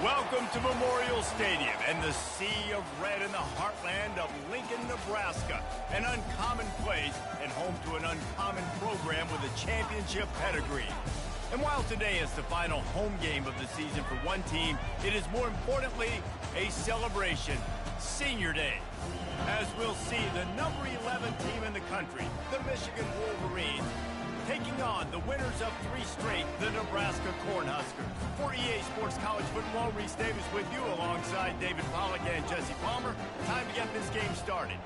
Welcome to Memorial Stadium and the sea of red in the heartland of Lincoln, Nebraska. An uncommon place and home to an uncommon program with a championship pedigree. And while today is the final home game of the season for one team, it is more importantly a celebration, Senior Day. As we'll see, the number 11 team in the country, the Michigan Wolverines, taking on the winners of 3 straight, the Nebraska Cornhuskers. For EA Sports College Football, Reese Davis with you alongside David Pollack and Jesse Palmer. Time to get this game started.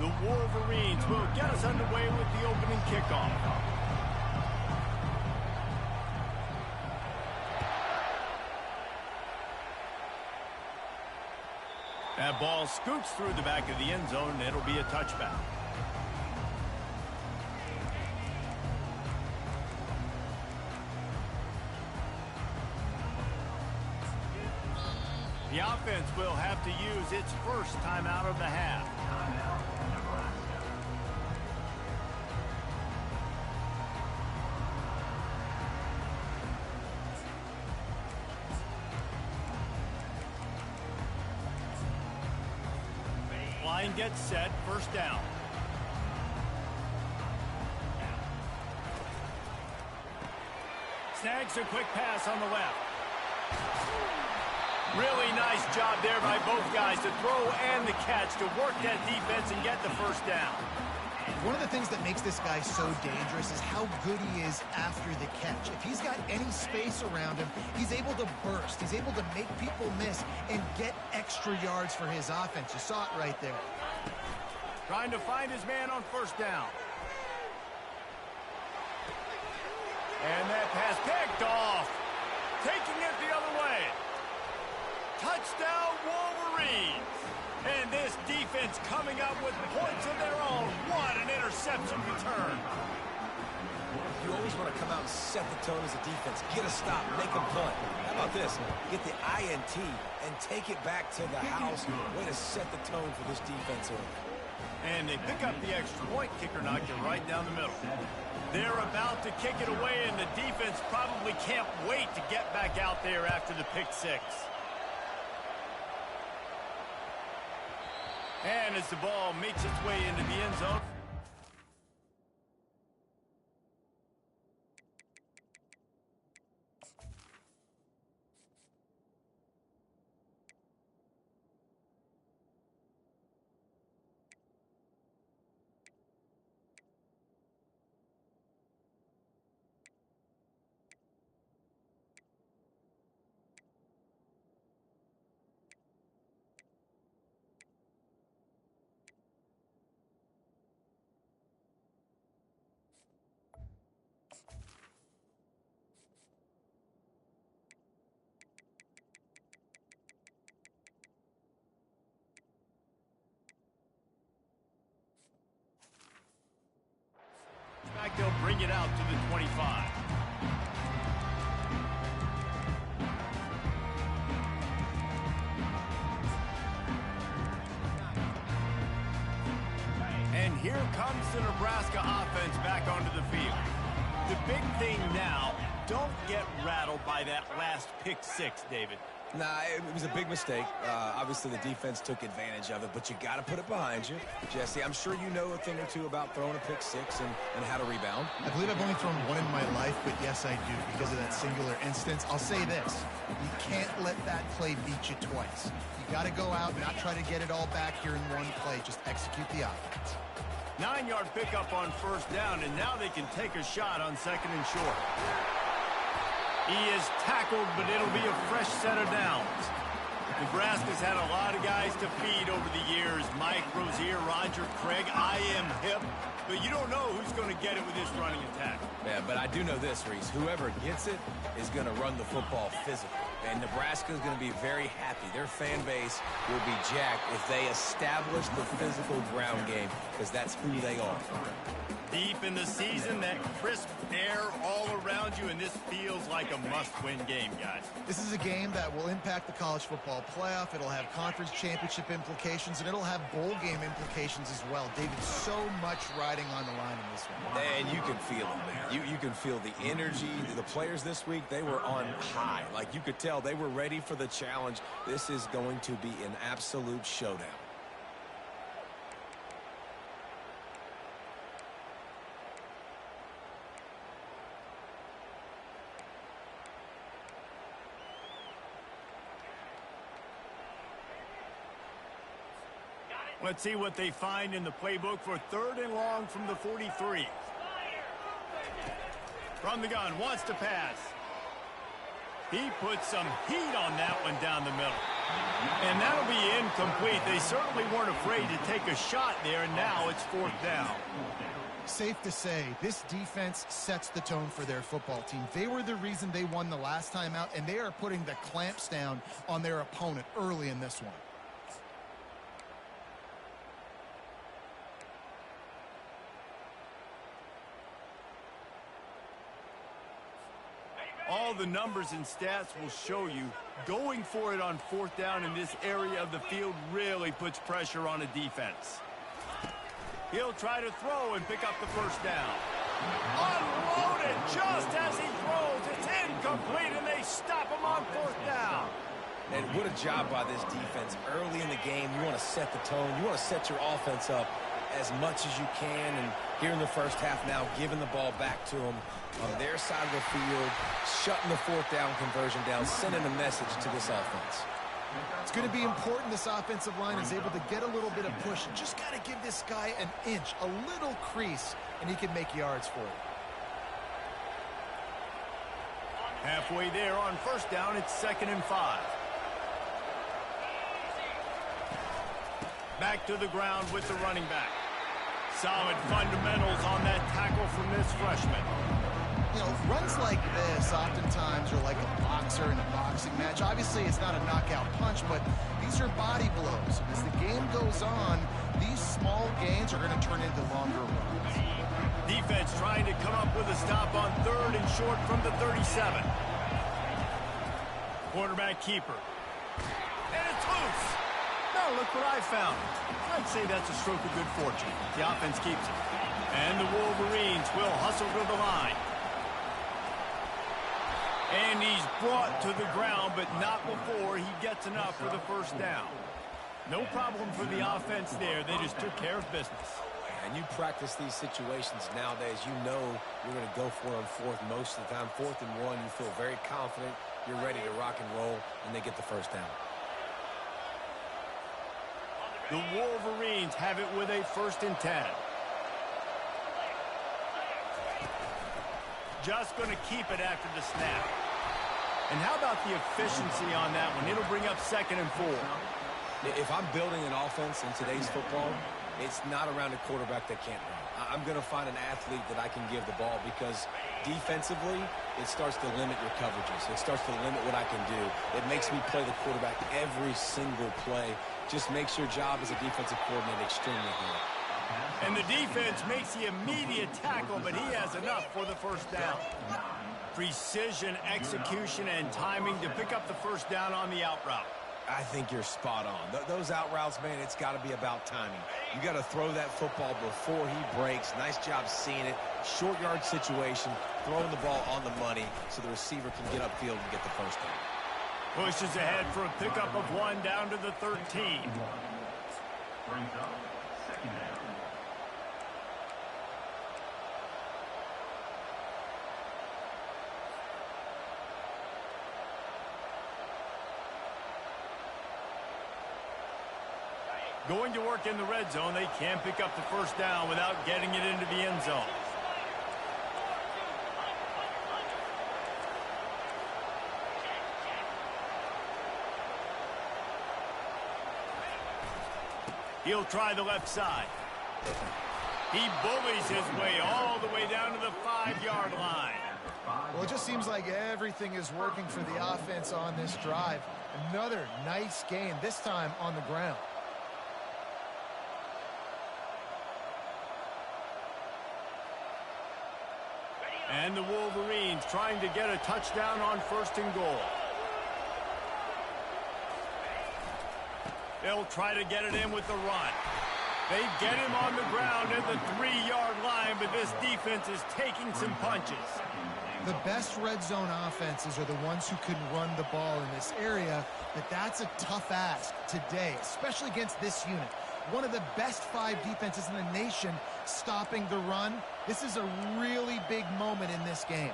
The Wolverines will get us underway with the opening kickoff. That ball scoots through the back of the end zone, and it'll be a touchback. The offense will have to use its first timeout of the half. Line gets set, first down. Snags a quick pass on the left. Really nice job there by both guys to throw and the catch to work that defense and get the first down. One of the things that makes this guy so dangerous is how good he is after the catch. If he's got any space around him, he's able to burst. He's able to make people miss and get extra yards for his offense. You saw it right there. Trying to find his man on first down. And that pass picked off. Taking it the other way. Touchdown, Wolverines. And this defense coming up with points of their own. What an interception return. You always want to come out and set the tone as a defense. Get a stop, make a punt. How about this? Get the INT and take it back to the house. Way to set the tone for this defense early. And they pick up the extra point. Kicker knocked it right down the middle. They're about to kick it away, and the defense probably can't wait to get back out there after the pick six. And as the ball makes its way into the end zone. They'll bring it out to the 25. And here comes the Nebraska offense back onto the field. The big thing now, don't get rattled by that last pick six, David. Nah, it was a big mistake. Obviously, the defense took advantage of it, but you got to put it behind you. Jesse, I'm sure you know a thing or two about throwing a pick six and how to rebound. I believe I've only thrown one in my life, but yes, I do, because of that singular instance. I'll say this. You can't let that play beat you twice. You got to go out and not try to get it all back here in one play. Just execute the offense. 9-yard pickup on first down, and now they can take a shot on second and short. He is tackled, but it'll be a fresh set of downs. Nebraska's had a lot of guys to feed over the years. Mike Rozier, Roger Craig, I am hip. But you don't know who's going to get it with this running attack. Yeah, but I do know this, Reese. Whoever gets it is going to run the football physical. And Nebraska is going to be very happy. Their fan base will be jacked if they establish the physical ground game, because that's who they are. Deep in the season, that crisp air all around you, and this feels like a must-win game, guys. This is a game that will impact the college football playoff. It'll have conference championship implications, and it'll have bowl game implications as well. David, so much riding on the line in this one. And you can feel it, man. You can feel the energy. The players this week, they were on high. Like, you could tell they were ready for the challenge. This is going to be an absolute showdown. Let's see what they find in the playbook for 3rd and long from the 43. From the gun, wants to pass. He puts some heat on that one down the middle. And that'll be incomplete. They certainly weren't afraid to take a shot there, and now it's 4th down. Safe to say, this defense sets the tone for their football team. They were the reason they won the last time out, and they are putting the clamps down on their opponent early in this one. All the numbers and stats will show you going for it on 4th down in this area of the field really puts pressure on a defense. He'll try to throw and pick up the 1st down. Unloaded just as he throws. It's incomplete, and they stop him on 4th down. And what a job by this defense. Early in the game, you want to set the tone. You want to set your offense up as much as you can. And here in the first half now, giving the ball back to them on their side of the field, shutting the 4th down conversion down, sending a message to this offense. It's going to be important this offensive line is able to get a little bit of push. Just got to give this guy an inch, a little crease, and he can make yards for it. Halfway there on 1st down, it's 2nd and 5. Back to the ground with the running back. Solid fundamentals on that tackle from this freshman. You know, runs like this oftentimes are like a boxer in a boxing match. Obviously, it's not a knockout punch, but these are body blows. And as the game goes on, these small gains are going to turn into longer runs. Defense trying to come up with a stop on 3rd and short from the 37. Quarterback keeper. And it's loose. Now look what I found. I'd say that's a stroke of good fortune. The offense keeps it. And the Wolverines will hustle to the line. And he's brought to the ground, but not before he gets enough for the 1st down. No problem for the offense there. They just took care of business. And you practice these situations nowadays, you know you're going to go for it on 4th most of the time. 4th and 1, you feel very confident. You're ready to rock and roll, and they get the 1st down. The Wolverines have it with a 1st and 10. Just going to keep it after the snap. And how about the efficiency on that one? It'll bring up 2nd and 4. If I'm building an offense in today's football, it's not around a quarterback that can't run. I'm going to find an athlete that I can give the ball, because defensively, it starts to limit your coverages. It starts to limit what I can do. It makes me play the quarterback every single play. Just makes your job as a defensive coordinator extremely hard. And the defense makes the immediate tackle, but he has enough for the 1st down. Precision, execution, and timing to pick up the 1st down on the out route. I think you're spot on. Those out routes, man, it's got to be about timing. You got to throw that football before he breaks. Nice job seeing it. Short yard situation, throwing the ball on the money so the receiver can get upfield and get the 1st down. Pushes ahead for a pickup of 1 down to the 13. Brings up 2nd down. Going to work in the red zone. They can't pick up the 1st down without getting it into the end zone. He'll try the left side. He bullies his way all the way down to the 5-yard line. Well, it just seems like everything is working for the offense on this drive. Another nice gain, this time on the ground. And the Wolverines trying to get a touchdown on 1st and goal. They'll try to get it in with the run. They get him on the ground at the 3-yard line, but this defense is taking some punches. The best red zone offenses are the ones who can run the ball in this area, but that's a tough ask today, especially against this unit. One of the best 5 defenses in the nation stopping the run. This is a really big moment in this game.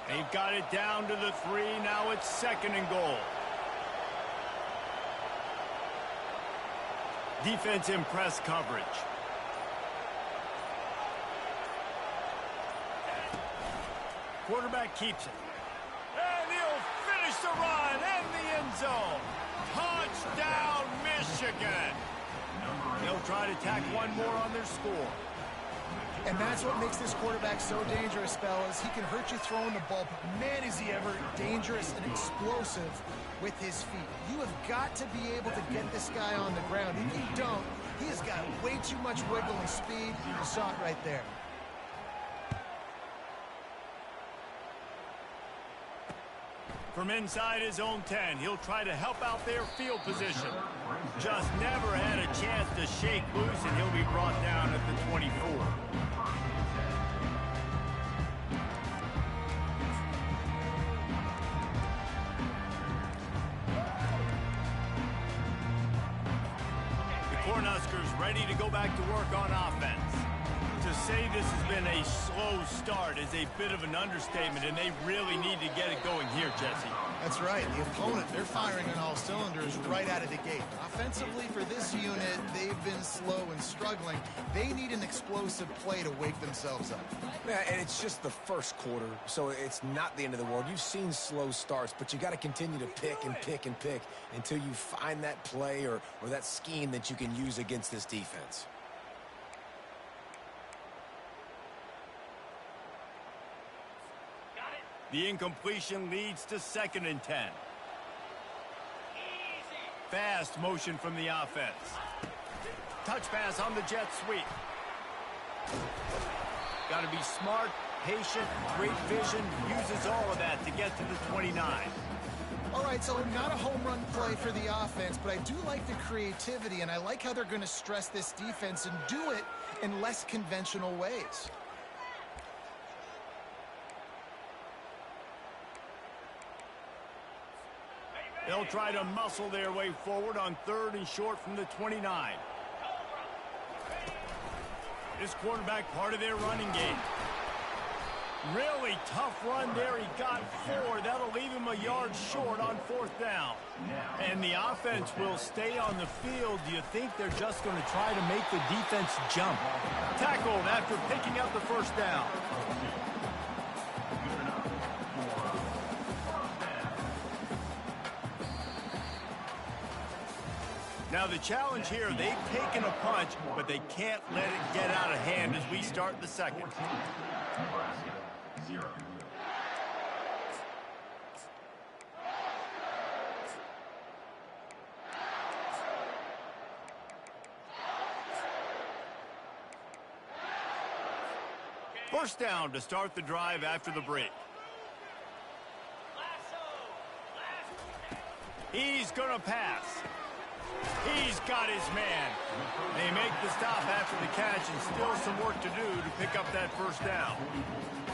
They've got it down to the 3. Now it's 2nd and goal. Defense in press coverage. Quarterback keeps it. And he'll finish the run and the end zone. Touchdown, Michigan. They'll try to tack one more on their score. And that's what makes this quarterback so dangerous, fellas. He can hurt you throwing the ball, but man, is he ever dangerous and explosive with his feet. You have got to be able to get this guy on the ground. If you don't, he has got way too much wiggle and speed. You saw it right there. From inside his own 10, he'll try to help out their field position. Just never had a chance to shake loose, and he'll be brought down at the 24. The Cornhuskers ready to go back to work on offense. To say this has been a slow start is a bit of an understatement, and they really need to get it going here, Jesse. That's right. The opponent, they're firing on all cylinders right out of the gate. Offensively, for this unit, they've been slow and struggling. They need an explosive play to wake themselves up. Yeah, and it's just the first quarter, so it's not the end of the world. You've seen slow starts, but you got to continue to pick and pick and pick until you find that play or that scheme that you can use against this defense. The incompletion leads to 2nd and 10. Fast motion from the offense. Touch pass on the jet sweep. Got to be smart, patient, great vision, uses all of that to get to the 29. All right, so not a home run play for the offense, but I do like the creativity, and I like how they're going to stress this defense and do it in less conventional ways. They'll try to muscle their way forward on 3rd and short from the 29. This quarterback part of their running game. Really tough run there. He got 4. That'll leave him a yard short on 4th down. And the offense will stay on the field. Do you think they're just going to try to make the defense jump? Tackled after picking up the 1st down. Now the challenge here, they've taken a punch, but they can't let it get out of hand as we start the 2nd. First down to start the drive after the break. He's gonna pass. He's got his man. They make the stop after the catch, and still some work to do to pick up that 1st down.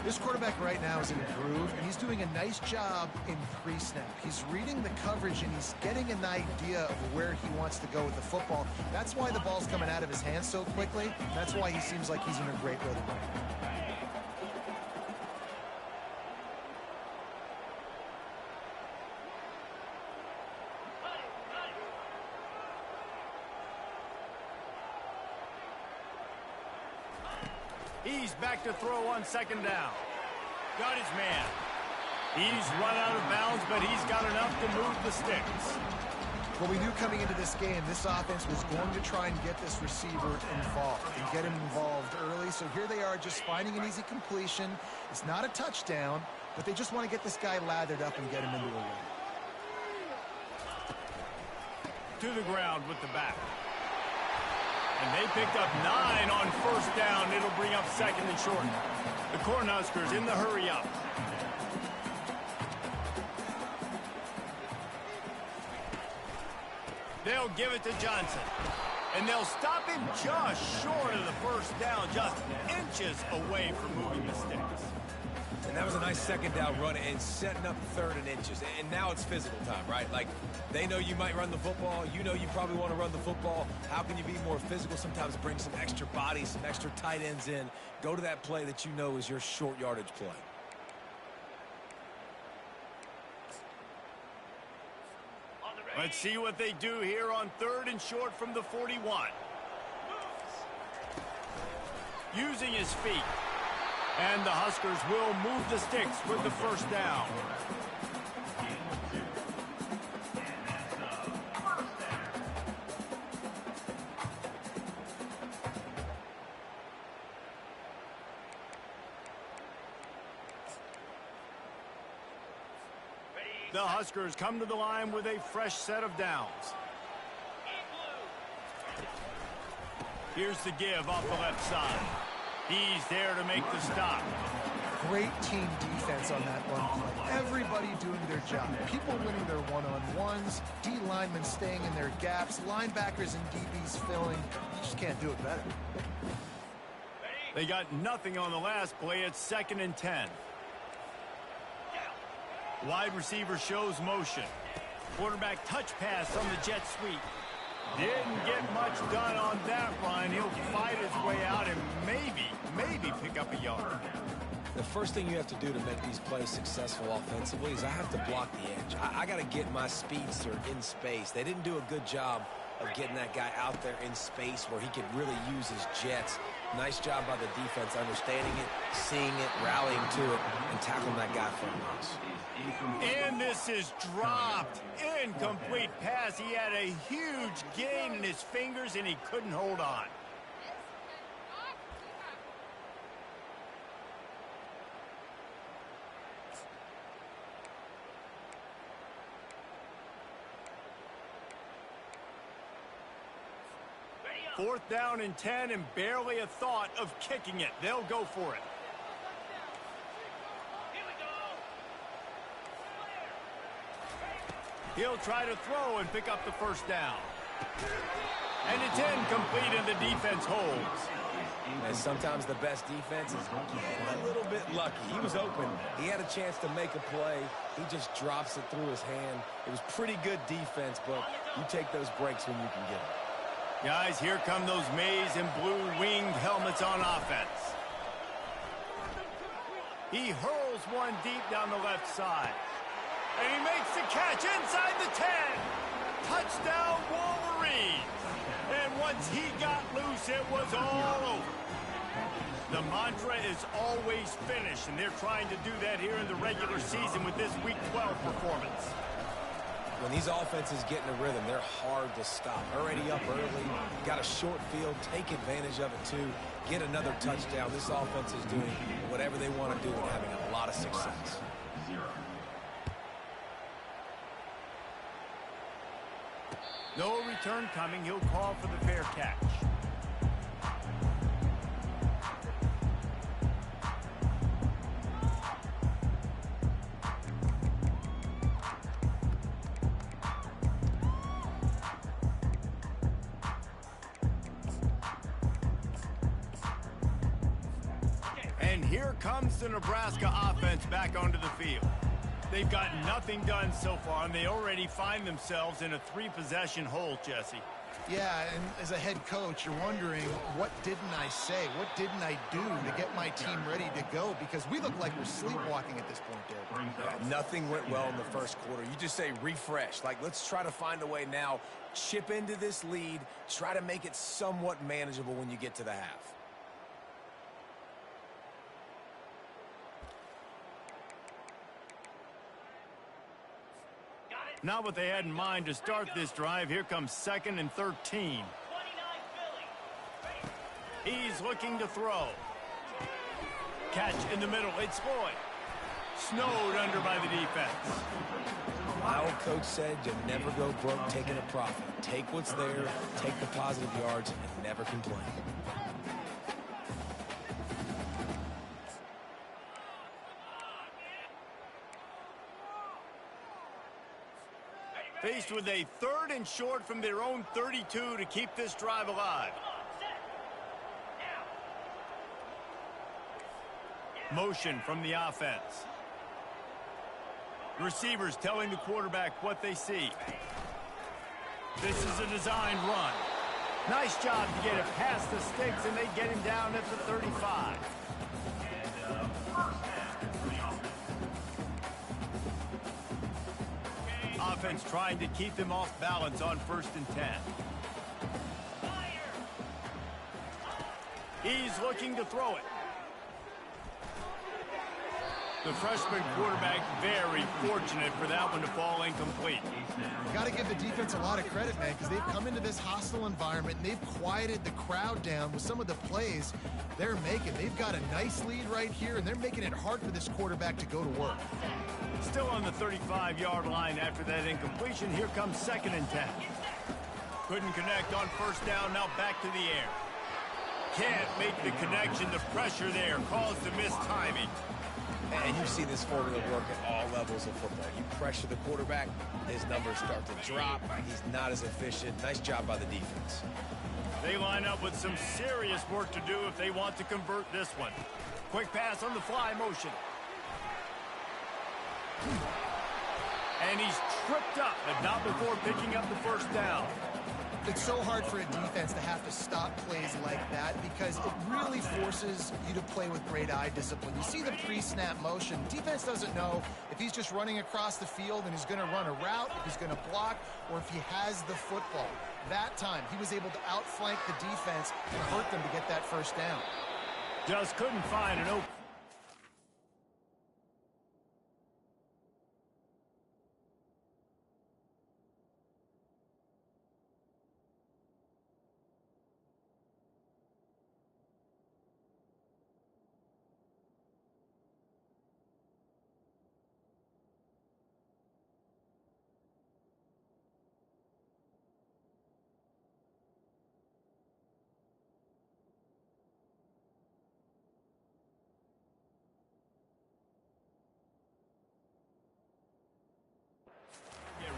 This quarterback right now is in a groove, and he's doing a nice job in pre-snap. He's reading the coverage, and he's getting an idea of where he wants to go with the football. That's why the ball's coming out of his hands so quickly. That's why he seems like he's in a great rhythm right now. He's back to throw on second down. Got his man. He's run out of bounds, but he's got enough to move the sticks. Well, we knew coming into this game, this offense was going to try and get this receiver involved and get him involved early. So here they are just finding an easy completion. It's not a touchdown, but they just want to get this guy lathered up and get him into a win. To the ground with the back. And they picked up 9 on first down. It'll bring up second and short. The Cornhuskers in the hurry up. They'll give it to Johnson. And they'll stop him just short of the first down, just inches away from moving the sticks. And that was a nice second down run and setting up third and inches. And now it's physical time, right? Like, they know you might run the football. You know you probably want to run the football. How can you be more physical? Sometimes bring some extra bodies, some extra tight ends in. Go to that play that you know is your short yardage play. Let's see what they do here on third and short from the 41. Using his feet. And the Huskers will move the sticks with the first down. The Huskers come to the line with a fresh set of downs. Here's the give off the left side. He's there to make the stop. Great team defense on that run play. Everybody doing their job. People winning their one-on-ones, D linemen staying in their gaps, linebackers and DBs filling. You just can't do it better. They got nothing on the last play. It's second and 10. Wide receiver shows motion. Quarterback touch pass on the jet sweep. Didn't get much done on that run. He'll fight his way out and maybe pick up a yard. The first thing you have to do to make these plays successful offensively is I have to block the edge. I got to get my speedster in space. They didn't do a good job of getting that guy out there in space where he could really use his jets. Nice job by the defense understanding it, seeing it, rallying to it, and tackling that guy from us. And this is dropped. Incomplete pass. He had a huge gain in his fingers, and he couldn't hold on. Fourth down and 10, and barely a thought of kicking it. They'll go for it. He'll try to throw and pick up the first down. And it's incomplete, and the defense holds. And sometimes the best defense is getting a little bit lucky. He was open. He had a chance to make a play. He just drops it through his hand. It was pretty good defense, but you take those breaks when you can get them. Guys, here come those maize and blue winged helmets on offense. He hurls one deep down the left side. And he makes the catch inside the 10. Touchdown, Wolverines. And once he got loose, it was all over. The mantra is always finish, and they're trying to do that here in the regular season with this Week 12 performance. When these offenses get in a rhythm, they're hard to stop. Already up early, got a short field, take advantage of it too, get another touchdown. This offense is doing whatever they want to do and having a lot of success. No return coming. He'll call for the fair catch. And here comes the Nebraska offense back onto the field. They've got nothing done so far, and they already find themselves in a 3-possession hole, Jesse. Yeah, and as a head coach, you're wondering, what didn't I say? What didn't I do to get my team ready to go? Because we look like we're sleepwalking at this point, Dave. Yeah, nothing went well in the first quarter. You just say refresh. Like, let's try to find a way now, chip into this lead, try to make it somewhat manageable when you get to the half. Not what they had in mind to start this drive. Here comes 2nd and 13. He's looking to throw. Catch in the middle. It's Floyd. Snowed under by the defense. My old coach said you never go broke taking a profit. Take what's there, take the positive yards, and never complain. Faced with a 3rd and short from their own 32 to keep this drive alive. Motion from the offense. Receivers telling the quarterback what they see. This is a designed run. Nice job to get it past the sticks, and they get him down at the 35. Offense trying to keep them off balance on 1st and 10. He's looking to throw it. The freshman quarterback very fortunate for that one to fall incomplete. Got to give the defense a lot of credit, man, because they've come into this hostile environment and they've quieted the crowd down with some of the plays they're making. They've got a nice lead right here, and they're making it hard for this quarterback to go to work. Still on the 35-yard line after that incompletion. Here comes 2nd and 10. Couldn't connect on 1st down. Now back to the air. Can't make the connection. The pressure there caused the missed timing. And you see this formula work at all levels of football. You pressure the quarterback, his numbers start to drop. He's not as efficient. Nice job by the defense. They line up with some serious work to do if they want to convert this one. Quick pass on the fly motion. And he's tripped up, but not before picking up the 1st down. It's so hard for a defense to have to stop plays like that because it really forces you to play with great eye discipline. You see the pre-snap motion. Defense doesn't know if he's just running across the field and he's going to run a route, if he's going to block, or if he has the football. That time, he was able to outflank the defense and hurt them to get that 1st down. Just couldn't find an open.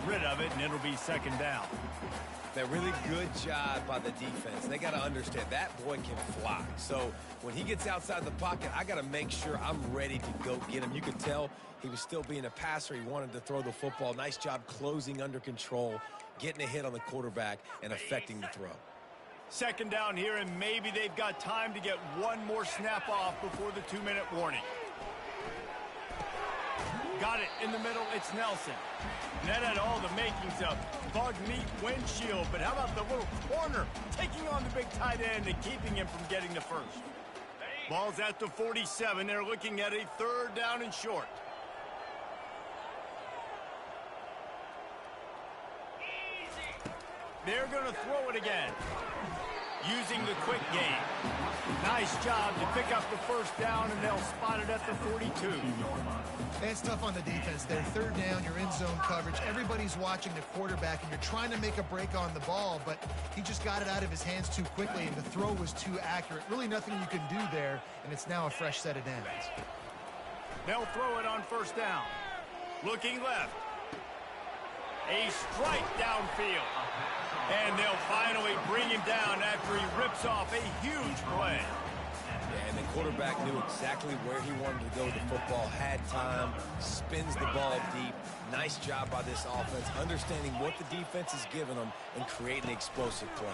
Rid of it, and it'll be 2nd down. That really good job by the defense. They got to understand that boy can fly. So when he gets outside the pocket, I got to make sure I'm ready to go get him. You could tell he was still being a passer. He wanted to throw the football. Nice job closing under control, getting a hit on the quarterback, and affecting the throw. 2nd down here, and maybe they've got time to get one more snap off before the 2-minute warning. Got it in the middle. It's Nelson. That had all the makings of bug meat windshield, but how about the little corner taking on the big tight end and keeping him from getting the 1st? Ball's at the 47. They're looking at a 3rd down and short. They're going to throw it again. Using the quick game. Nice job to pick up the 1st down, and they'll spot it at the 42. It's tough on the defense there. 3rd down, you're in zone coverage. Everybody's watching the quarterback, and you're trying to make a break on the ball, but he just got it out of his hands too quickly, and the throw was too accurate. Really nothing you can do there, and it's now a fresh set of downs. They'll throw it on 1st down. Looking left. A strike downfield. And they'll finally bring him down after he rips off a huge play. Yeah, and the quarterback knew exactly where he wanted to go with the football, had time, spins the ball deep. Nice job by this offense, understanding what the defense is giving them and creating an explosive play.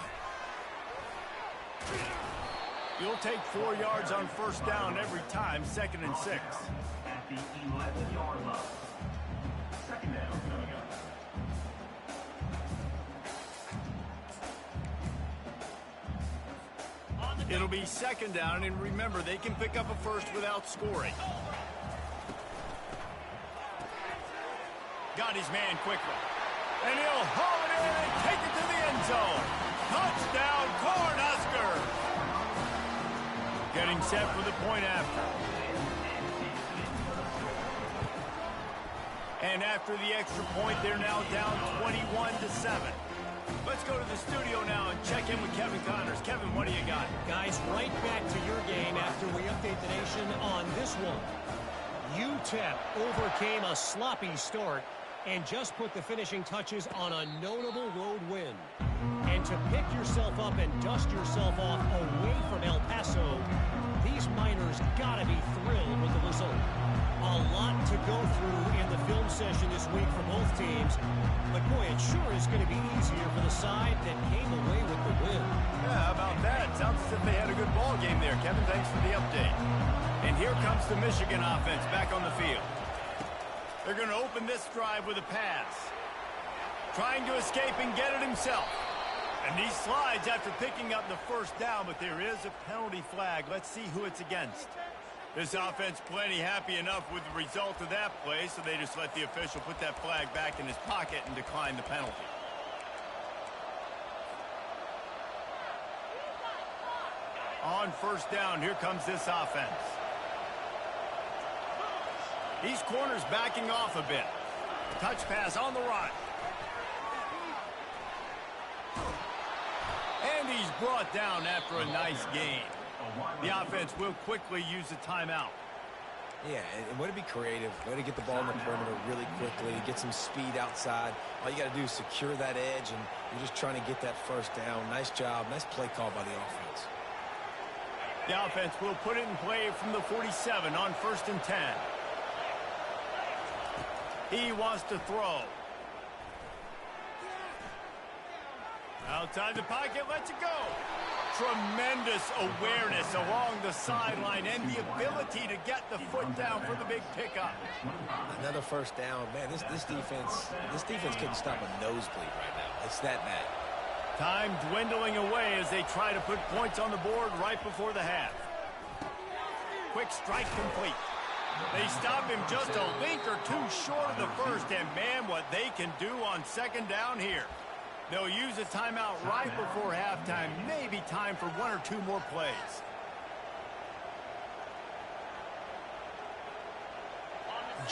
You'll take 4 yards on 1st down every time, 2nd and 6. At the 11-yard line. 2nd down coming up. It'll be 2nd down, and remember, they can pick up a 1st without scoring. Got his man quickly. And he'll haul it in and take it to the end zone. Touchdown, Cornhuskers! Getting set for the point after. And after the extra point, they're now down 21-7. Let's go to the studio now and check in with Kevin Connors. Kevin, what do you got? Guys, right back to your game after we update the nation on this one. UTEP overcame a sloppy start and just put the finishing touches on a notable road win. And to pick yourself up and dust yourself off away from El Paso, these Miners gotta be thrilled with the result. A lot to go through in the film session this week for both teams, but boy, it sure is going to be easier for the side that came away with the win. Yeah, how about that? Sounds as if they had a good ball game there. Kevin, thanks for the update. And here comes the Michigan offense back on the field. They're going to open this drive with a pass. Trying to escape and get it himself. And he slides after picking up the first down, but there is a penalty flag. Let's see who it's against. This offense plenty happy enough with the result of that play, so they just let the official put that flag back in his pocket and decline the penalty. On first down, here comes this offense. These corners backing off a bit. Touch pass on the run. And he's brought down after a nice gain. The offense will quickly use a timeout. Yeah, and way to be creative, way to get the ball in the perimeter really quickly, get some speed outside. All you got to do is secure that edge, and you're just trying to get that first down. Nice job, nice play call by the offense. The offense will put it in play from the 47 on 1st and 10. He wants to throw. Outside the pocket, lets it go. Tremendous awareness along the sideline and the ability to get the foot down for the big pickup. Another first down. Man, this defense couldn't stop a nosebleed right now. It's that bad. Time dwindling away as they try to put points on the board right before the half. Quick strike complete. They stop him just a link or two short of the first, and man, what they can do on second down here. They'll use a timeout right before halftime. Maybe time for one or two more plays.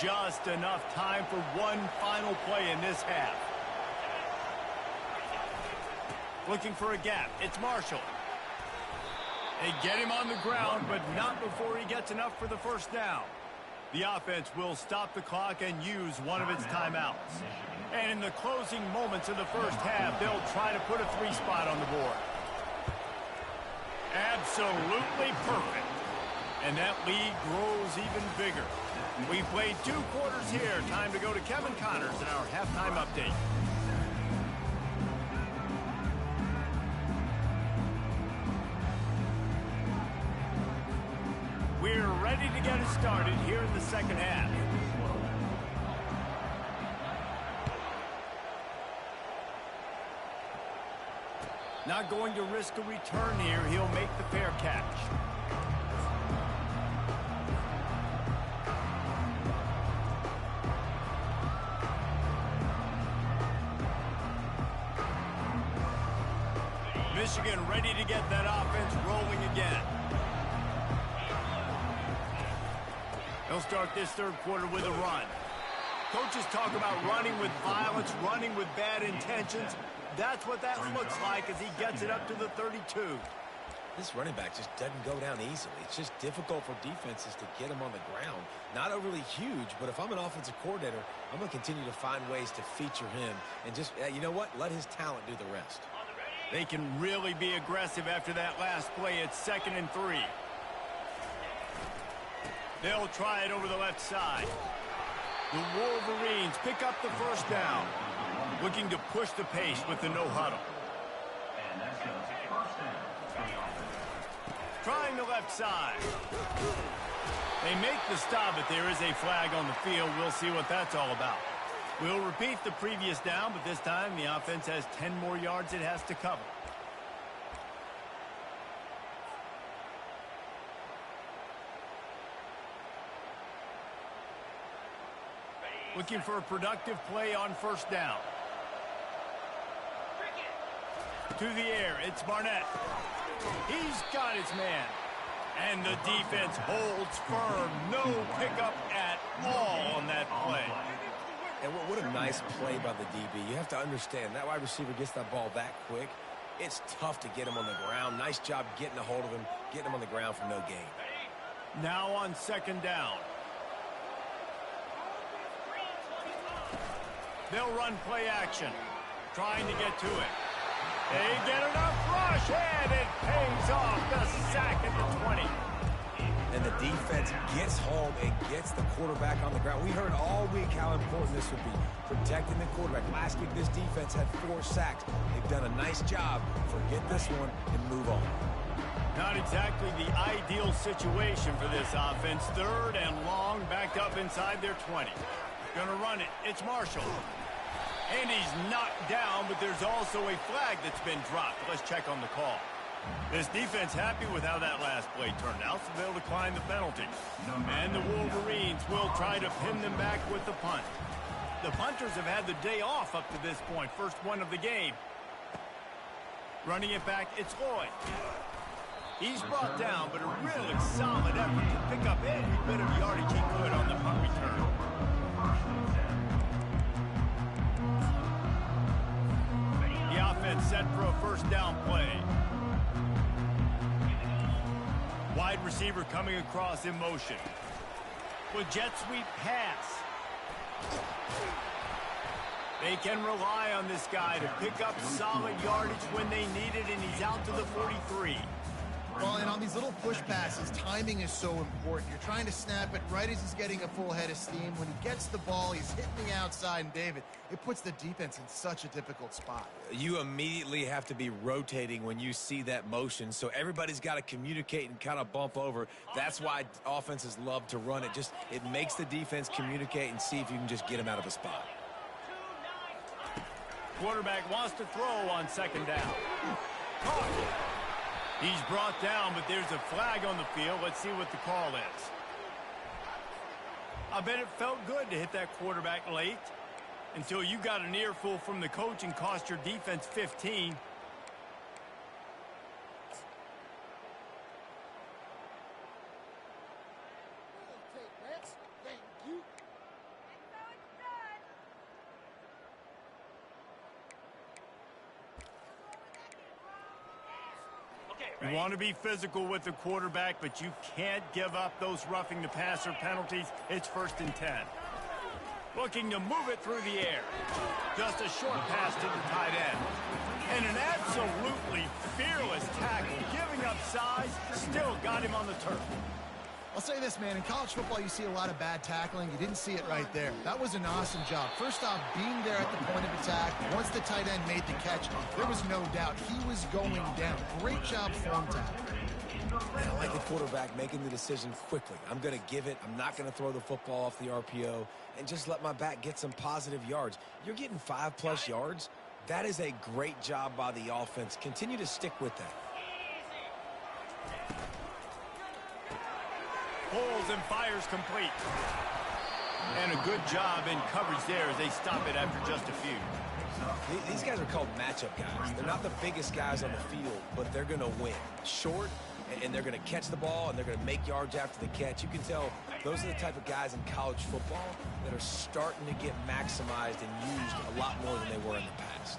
Just enough time for one final play in this half. Looking for a gap. It's Marshall. They get him on the ground, but not before he gets enough for the first down. The offense will stop the clock and use one of its timeouts. And in the closing moments of the first half, they'll try to put a 3-spot on the board. Absolutely perfect. And that lead grows even bigger. We played 2 quarters here. Time to go to Kevin Connors in our halftime update. We're ready to get it started here in the second half. Not going to risk a return here. He'll make the fair catch. Michigan ready to get that offense rolling again. They'll start this third quarter with a run. Coaches talk about running with violence, running with bad intentions. That's what that looks like as he gets it up to the 32. This running back just doesn't go down easily. It's just difficult for defenses to get him on the ground. Not overly huge, but if I'm an offensive coordinator, I'm going to continue to find ways to feature him and just, you know what, let his talent do the rest. They can really be aggressive after that last play. It's 2nd and 3. They'll try it over the left side. The Wolverines pick up the first down. Looking to push the pace with the no huddle. And that's going to take first down for the offense. Trying the left side. They make the stop, but there is a flag on the field. We'll see what that's all about. We'll repeat the previous down, but this time the offense has 10 more yards it has to cover. Looking for a productive play on first down. To the air, it's Barnett. He's got his man. And the defense holds firm. No pickup at all on that play. And what a nice play by the DB. You have to understand, that wide receiver gets that ball that quick. It's tough to get him on the ground. Nice job getting a hold of him, getting him on the ground for no gain. Now on second down. They'll run play action, trying to get to it. They get enough rush, and it pays off. The sack at the 20. And the defense gets home and gets the quarterback on the ground. We heard all week how important this would be, protecting the quarterback. Last week, this defense had 4 sacks. They've done a nice job. Forget this one and move on. Not exactly the ideal situation for this offense. Third and long, backed up inside their 20. Gonna run it. It's Marshall. And he's knocked down, but there's also a flag that's been dropped. Let's check on the call. This defense happy with how that last play turned out, so they'll decline the penalty. And the Wolverines will try to pin them back with the punt. The punters have had the day off up to this point. First one of the game. Running it back, it's Lloyd. He's brought down, but a really solid effort to pick up every bit of yardage he could on the punt return. The offense set for a first down play. Wide receiver coming across in motion. With jet sweep pass. They can rely on this guy to pick up solid yardage when they need it, and he's out to the 43. Well, and on these little push passes, timing is so important. You're trying to snap it right as he's getting a full head of steam. When he gets the ball, he's hitting the outside, and David, it puts the defense in such a difficult spot. You immediately have to be rotating when you see that motion, so everybody's got to communicate and kind of bump over. That's why offenses love to run it. It makes the defense communicate and see if you can just get him out of a spot. Quarterback wants to throw on second down. Caught. He's brought down, but there's a flag on the field. Let's see what the call is. I bet it felt good to hit that quarterback late until you got an earful from the coach and cost your defense 15. You want to be physical with the quarterback, but you can't give up those roughing the passer penalties. It's 1st and 10. Looking to move it through the air. Just a short pass to the tight end. And an absolutely fearless tackle, giving up size, still got him on the turf. I'll say this, man, in college football you see a lot of bad tackling. You didn't see it right there. That was an awesome job. First off, being there at the point of attack. Once the tight end made the catch, there was no doubt he was going down. Great job form tackle. And I like the quarterback making the decision quickly. I'm going to give it. I'm not going to throw the football off the RPO and just let my back get some positive yards. You're getting 5+ yards. That is a great job by the offense. Continue to stick with that. Pulls and fires complete. And a good job in coverage there as they stop it after just a few. These guys are called matchup guys. They're not the biggest guys on the field, but they're going to win. Short, and they're going to catch the ball, and they're going to make yards after the catch. You can tell those are the type of guys in college football that are starting to get maximized and used a lot more than they were in the past.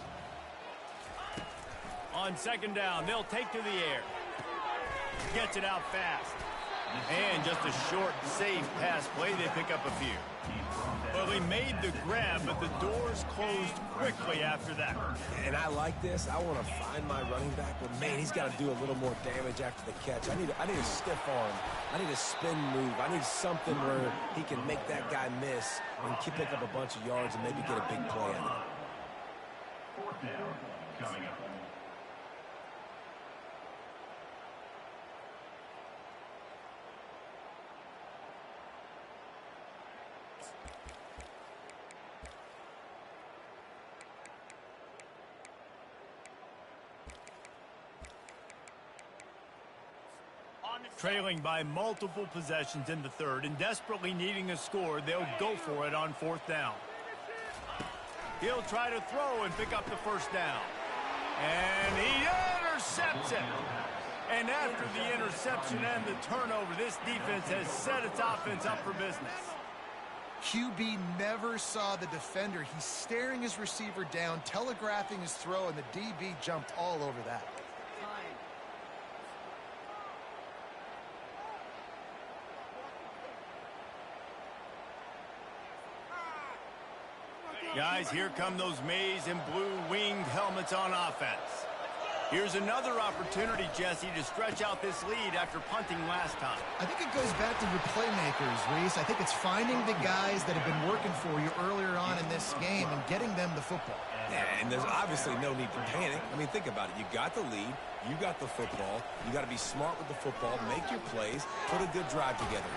On second down, they'll take to the air. Gets it out fast. And just a short, safe pass play. They pick up a few. Well, he made the grab, but the doors closed quickly after that. And I like this. I want to find my running back, but man, he's got to do a little more damage after the catch. I need a stiff arm. I need a spin move. I need something where he can make that guy miss and pick up a bunch of yards and maybe get a big play out of it. 4th down coming up. Trailing by multiple possessions in the third and desperately needing a score, they'll go for it on fourth down. He'll try to throw and pick up the first down. And he intercepts it. And after the interception and the turnover, this defense has set its offense up for business. QB never saw the defender. He's staring his receiver down, telegraphing his throw, and the DB jumped all over that. Guys, here come those maize and blue winged helmets on offense. Here's another opportunity, Jesse, to stretch out this lead after punting last time. I think it goes back to your playmakers, Reese. I think it's finding the guys that have been working for you earlier on in this game and getting them the football. Yeah, and there's obviously no need to panic. I mean, think about it. You got the lead. You got the football. You got to be smart with the football, make your plays, put a good drive together.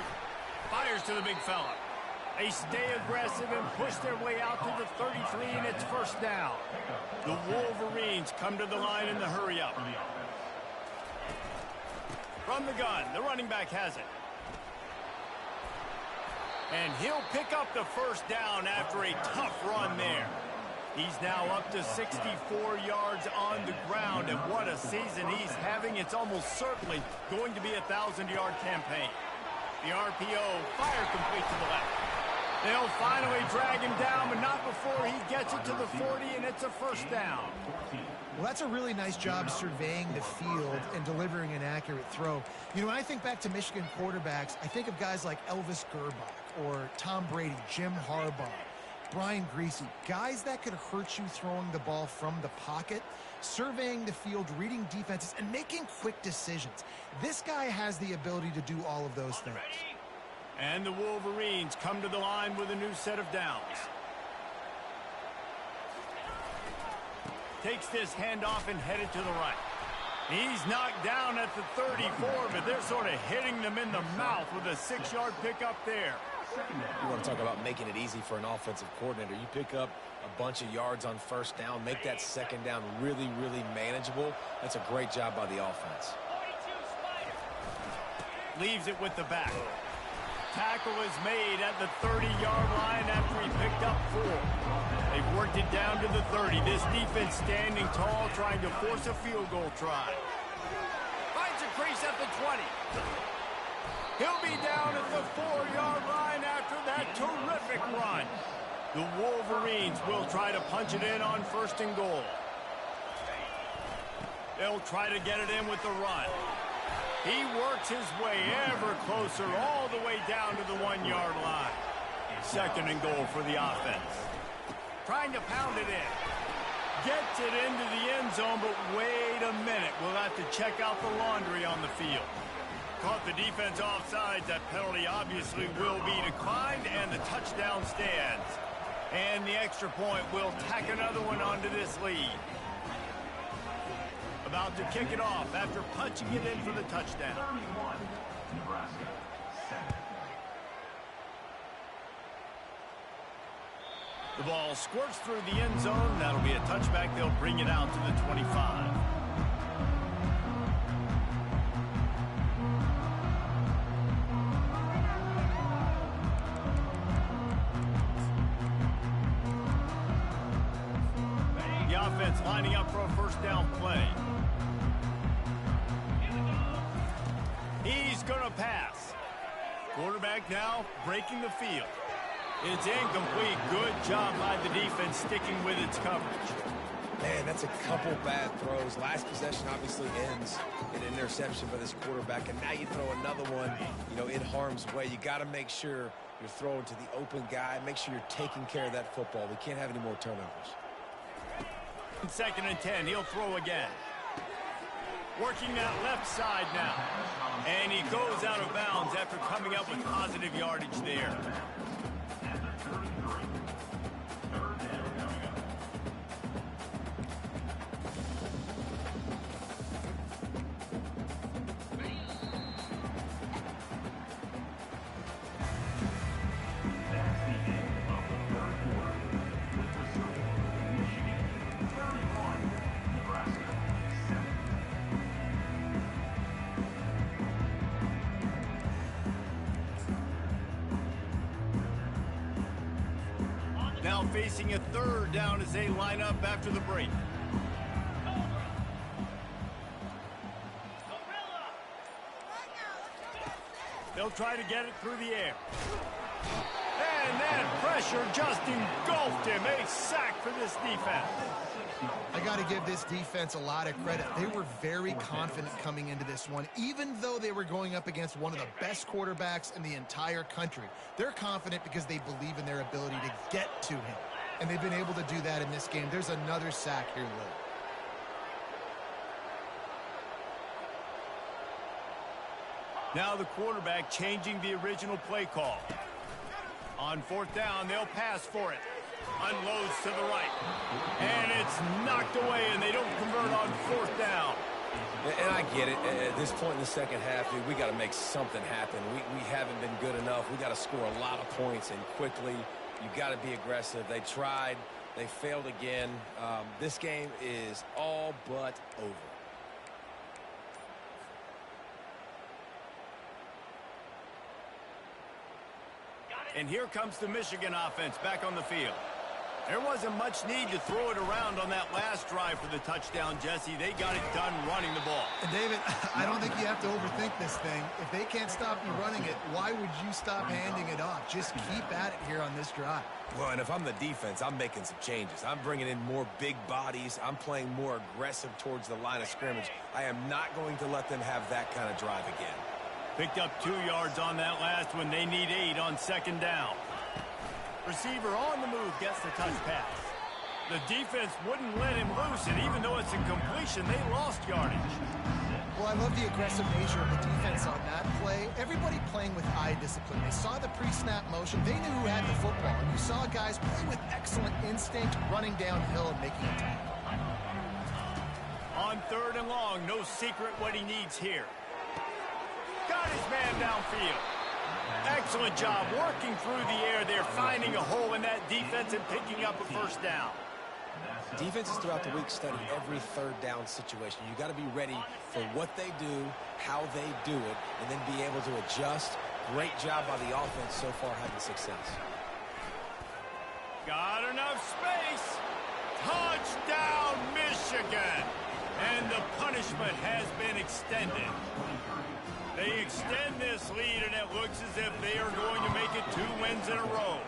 Fires to the big fella. They stay aggressive and push their way out to the 33, and it's first down. The Wolverines come to the line in the hurry-up. From the gun, the running back has it. And he'll pick up the first down after a tough run there. He's now up to 64 yards on the ground, and what a season he's having. It's almost certainly going to be a 1,000-yard campaign. The RPO, fire complete to the left. They'll finally drag him down, but not before he gets it to the 40, and it's a first down. Well, that's a really nice job surveying the field and delivering an accurate throw. You know, when I think back to Michigan quarterbacks, I think of guys like Elvis Gerbach or Tom Brady, Jim Harbaugh, Brian Griese, guys that could hurt you throwing the ball from the pocket, surveying the field, reading defenses, and making quick decisions. This guy has the ability to do all of those things. And the Wolverines come to the line with a new set of downs. Takes this handoff and headed to the right. He's knocked down at the 34, but they're sort of hitting them in the mouth with a 6-yard pickup there. You want to talk about making it easy for an offensive coordinator. You pick up a bunch of yards on first down, make that second down really, really manageable. That's a great job by the offense. Leaves it with the back. Tackle is made at the 30-yard line after he picked up 4. They've worked it down to the 30. This defense standing tall, trying to force a field goal try. Finds a crease at the 20. He'll be down at the 4-yard line after that terrific run. The Wolverines will try to punch it in on first and goal. They'll try to get it in with the run. He works his way ever closer all the way down to the 1-yard line. Second and goal for the offense. Trying to pound it in. Gets it into the end zone, but wait a minute. We'll have to check out the laundry on the field. Caught the defense offside. That penalty obviously will be declined, and the touchdown stands. And the extra point will tack another one onto this lead. About to kick it off after punching it in for the touchdown. 31, Nebraska, 7. The ball squirts through the end zone. That'll be a touchback. They'll bring it out to the 25. The offense lining up for a first down play. He's going to pass. Quarterback now breaking the field. It's incomplete. Good job by the defense sticking with its coverage. Man, that's a couple bad throws. Last possession obviously ends in an interception by this quarterback, and now you throw another one, in harm's way. You got to make sure you're throwing to the open guy. Make sure you're taking care of that football. We can't have any more turnovers. Second and 10, he'll throw again. Working that left side now. And he goes out of bounds after coming up with positive yardage there. That's the end of the third quarter. With the score, Michigan 31, Nebraska 7. facing a third down as they line up after the break. They'll try to get it through the air. And that pressure just engulfed him. A sack for this defense. I got to give this defense a lot of credit. They were very confident coming into this one, even though they were going up against one of the best quarterbacks in the entire country. They're confident because they believe in their ability to get to him, and they've been able to do that in this game. There's another sack here, Lou. Now the quarterback changing the original play call. On fourth down, they'll pass for it. Unloads to the right. And it's knocked away, and they don't convert on fourth down. And I get it. At this point in the second half, dude, we got to make something happen. We haven't been good enough. We got to score a lot of points and quickly. You got to be aggressive. They tried. They failed again. This game is all but over. And here comes the Michigan offense back on the field. There wasn't much need to throw it around on that last drive for the touchdown, Jesse. They got it done running the ball. And David, I don't think you have to overthink this thing. If they can't stop you running it, why would you stop handing it off? Just keep at it here on this drive. Well, and if I'm the defense, I'm making some changes. I'm bringing in more big bodies. I'm playing more aggressive towards the line of scrimmage. I am not going to let them have that kind of drive again. Picked up 2 yards on that last one. They need 8 on second down. Receiver on the move gets the touch pass. The defense wouldn't let him loose, and even though it's a completion, they lost yardage. Well, I love the aggressive nature of the defense on that play. Everybody playing with eye discipline. They saw the pre-snap motion. They knew who had the football. And you saw guys play with excellent instinct, running downhill and making a tackle. On third and long, no secret what he needs here. Got his man downfield. Excellent job working through the air there, finding a hole in that defense and picking up a first down. Defenses throughout the week study every third down situation. You got to be ready for what they do, how they do it, and then be able to adjust. Great job by the offense so far having success. Got enough space. Touchdown, Michigan. And the punishment has been extended. They extend this lead, and it looks as if they are going to make it 2 wins in a row.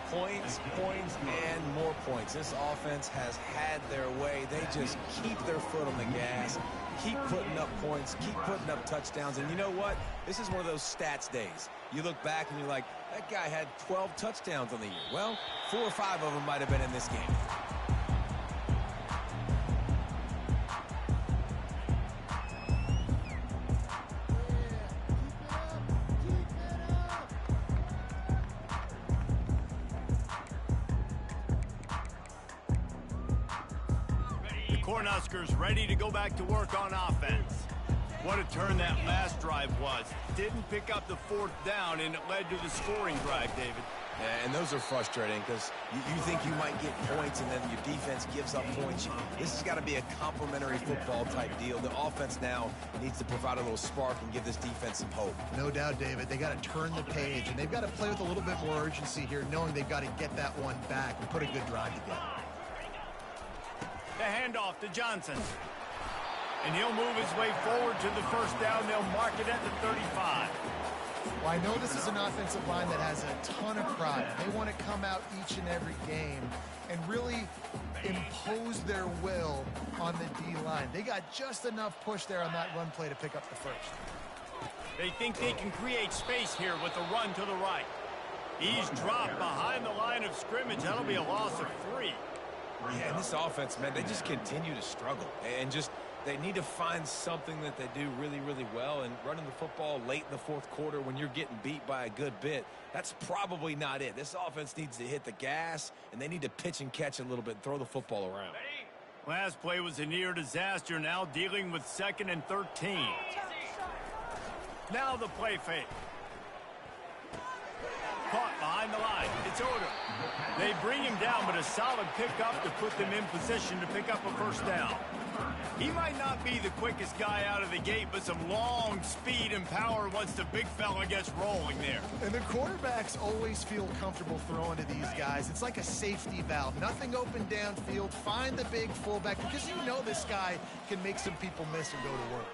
Points, points, and more points. This offense has had their way. They just keep their foot on the gas, keep putting up points, keep putting up touchdowns. And you know what? This is one of those stats days. You look back and you're like, that guy had 12 touchdowns on the year. Well, 4 or 5 of them might have been in this game. Cornhuskers ready to go back to work on offense. What a turn that last drive was. Didn't pick up the fourth down, and it led to the scoring drive, David. Yeah, and those are frustrating because you think you might get points and then your defense gives up points. This has got to be a complementary football type deal. The offense now needs to provide a little spark and give this defense some hope. No doubt, David. They got to turn the page, and they've got to play with a little bit more urgency here, knowing they've got to get that one back and put a good drive together. The handoff to Johnson. And he'll move his way forward to the first down. They'll mark it at the 35. Well, I know this is an offensive line that has a ton of pride. They want to come out each and every game and really impose their will on the D-line. They got just enough push there on that run play to pick up the first. They think they can create space here with the run to the right. He's dropped behind the line of scrimmage. That'll be a loss of 3. Yeah, and this offense, man, they just continue to struggle. And just, they need to find something that they do really, really well. And running the football late in the fourth quarter when you're getting beat by a good bit, that's probably not it. This offense needs to hit the gas, and they need to pitch and catch a little bit and throw the football around. Last play was a near disaster, now dealing with 2nd and 13. Now the play fake. Caught behind the line. It's Odom. They bring him down, but a solid pickup to put them in position to pick up a first down. He might not be the quickest guy out of the gate, but some long speed and power once the big fella gets rolling there. And the quarterbacks always feel comfortable throwing to these guys. It's like a safety valve. Nothing open downfield. Find the big fullback because you know this guy can make some people miss and go to work.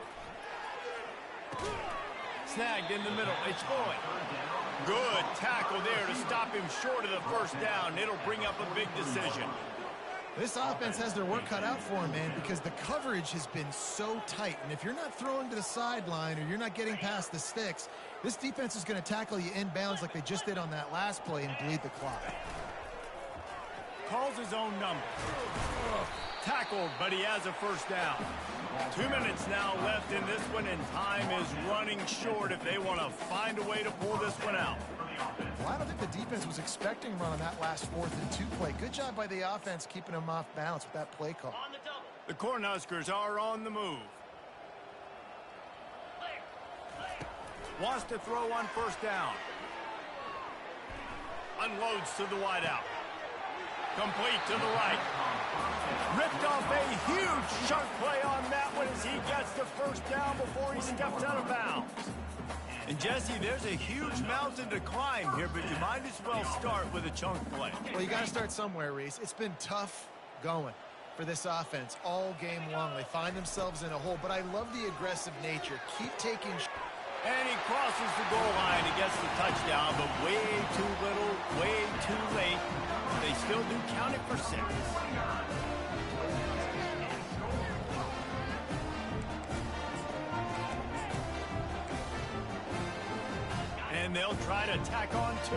Snagged in the middle. It's Boyd. Good tackle there to stop him short of the first down. It'll bring up a big decision. This offense has their work cut out for them, man, because the coverage has been so tight. And if you're not throwing to the sideline or you're not getting past the sticks, this defense is going to tackle you inbounds like they just did on that last play and bleed the clock. Calls his own number. Tackled, but he has a first down. 2 minutes now left in this one, and time is running short if they want to find a way to pull this one out. Well, I don't think the defense was expecting run on that last 4th and 2 play. Good job by the offense keeping them off balance with that play call. The Cornhuskers are on the move. Wants to throw on first down. Unloads to the wideout. Complete to the right. Ripped off a huge chunk play on that one as he gets the first down before he steps out of bounds. And Jesse, there's a huge mountain to climb here, but you might as well start with a chunk play. Well, you got to start somewhere, Reese. It's been tough going for this offense all game long. They find themselves in a hole, but I love the aggressive nature. Keep taking. And he crosses the goal line and gets the touchdown, but way too little, way too late. They still do count it for 6. And they'll try to tack on 2.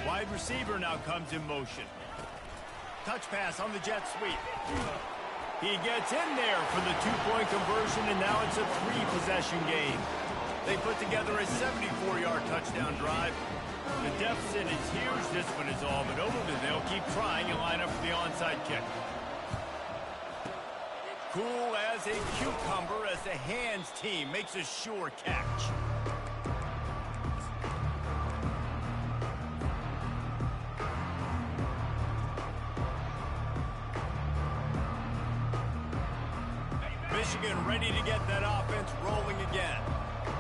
Wide receiver now comes in motion. Touch pass on the jet sweep. He gets in there for the 2-point conversion, and now it's a 3-possession game. They put together a 74-yard touchdown drive. The deficit is huge. This one is all but over, but they'll keep trying and line up for the onside kick. Cool as a cucumber as the hands team makes a sure catch. Michigan ready to get that offense rolling again.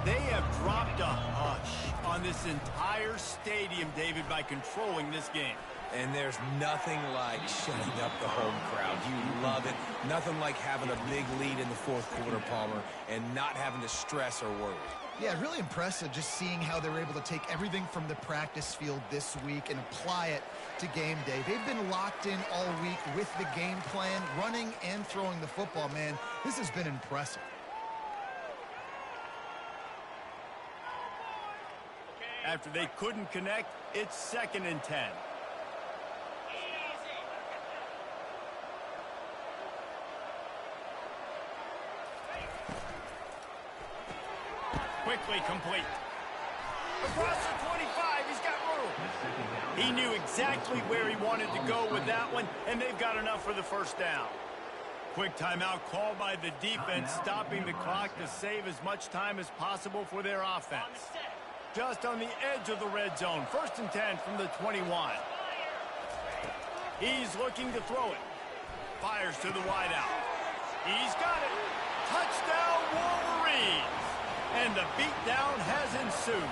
They have dropped a hush on this entire stadium, David, by controlling this game. And there's nothing like shutting up the home crowd. You love it. Nothing like having a big lead in the 4th quarter, Palmer, and not having to stress or worry. Yeah, really impressive just seeing how they were able to take everything from the practice field this week and apply it to game day. They've been locked in all week with the game plan, running and throwing the football, man. This has been impressive. After they couldn't connect, it's 2nd and 10. Quickly complete. Across the 25, he's got room. He knew exactly where he wanted to go with that one, and they've got enough for the first down. Quick timeout called by the defense, stopping the clock to save as much time as possible for their offense. Just on the edge of the red zone, 1st and 10 from the 21. He's looking to throw it. Fires to the wideout. He's got it. Touchdown, Wolverines. And the beatdown has ensued.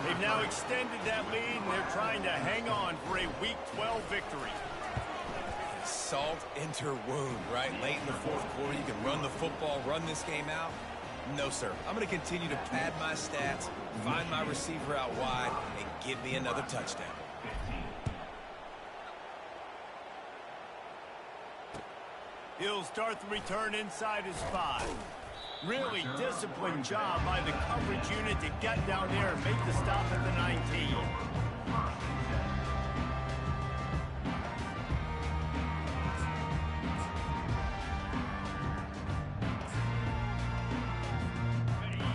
They've now extended that lead, and they're trying to hang on for a Week 12 victory. Salt into wound, right? Late in the 4th quarter, you can run the football, run this game out. No, sir. I'm going to continue to pad my stats, find my receiver out wide, and give me another touchdown. He'll start the return inside his 5. Really disciplined job by the coverage unit to get down there and make the stop at the 19.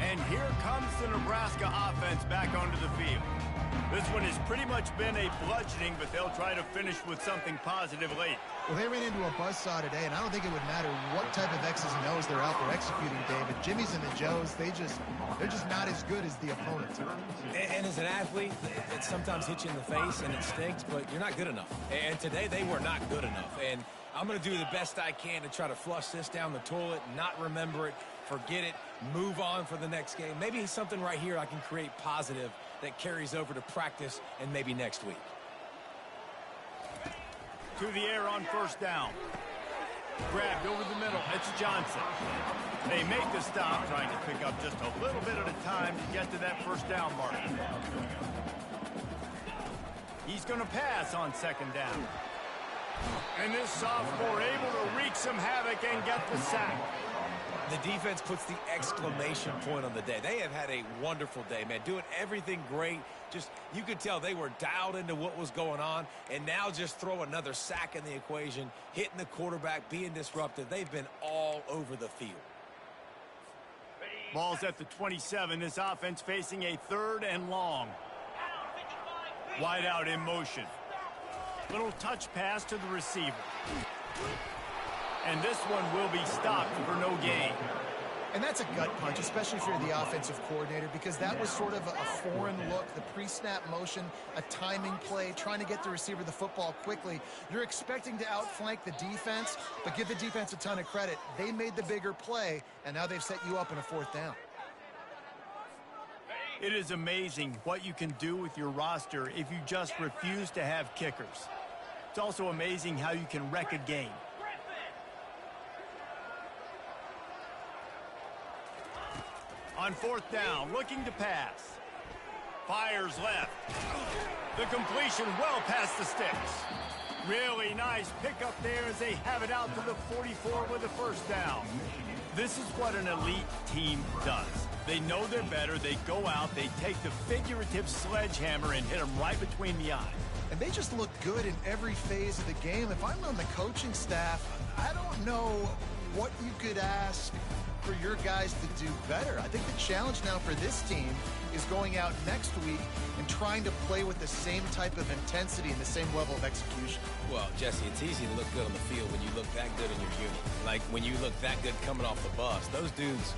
And here comes the Nebraska offense back onto the field. This one has pretty much been a bludgeoning, but they'll try to finish with something positive late. Well, they ran into a buzzsaw today, and I don't think it would matter what type of X's and O's they're out there executing, David. Jimmy's and the Joes, they're just not as good as the opponent. And as an athlete, it sometimes hits you in the face and it stinks, but you're not good enough. And today they were not good enough. And I'm going to do the best I can to try to flush this down the toilet, not remember it, forget it, move on for the next game. Maybe something right here I can create positive that carries over to practice and maybe next week. To the air on first down. Grabbed over the middle. It's Johnson. They make the stop, trying to pick up just a little bit at a time to get to that first down mark. He's going to pass on second down. And this sophomore able to wreak some havoc and get the sack. The defense puts the exclamation point on the day. They have had a wonderful day, man, doing everything great. Just, you could tell they were dialed into what was going on, and now just throw another sack in the equation, hitting the quarterback, being disruptive. They've been all over the field. Ball's at the 27. This offense facing a 3rd and long. Wide out in motion. Little touch pass to the receiver. And this one will be stopped for no gain. And that's a gut punch, especially if you're the offensive coordinator, because that was sort of a foreign look, the pre-snap motion, a timing play, trying to get the receiver the football quickly. You're expecting to outflank the defense, but give the defense a ton of credit. They made the bigger play, and now they've set you up in a 4th down. It is amazing what you can do with your roster if you just refuse to have kickers. It's also amazing how you can wreck a game. On 4th down, looking to pass. Fires left. The completion well past the sticks. Really nice pickup there as they have it out to the 44 with the first down. This is what an elite team does. They know they're better. They go out, they take the figurative sledgehammer and hit them right between the eyes. And they just look good in every phase of the game. If I'm on the coaching staff, I don't know what you could ask for your guys to do better. I think the challenge now for this team is going out next week and trying to play with the same type of intensity and the same level of execution. Well, Jesse, it's easy to look good on the field when you look that good in your unit. Like when you look that good coming off the bus. Those dudes,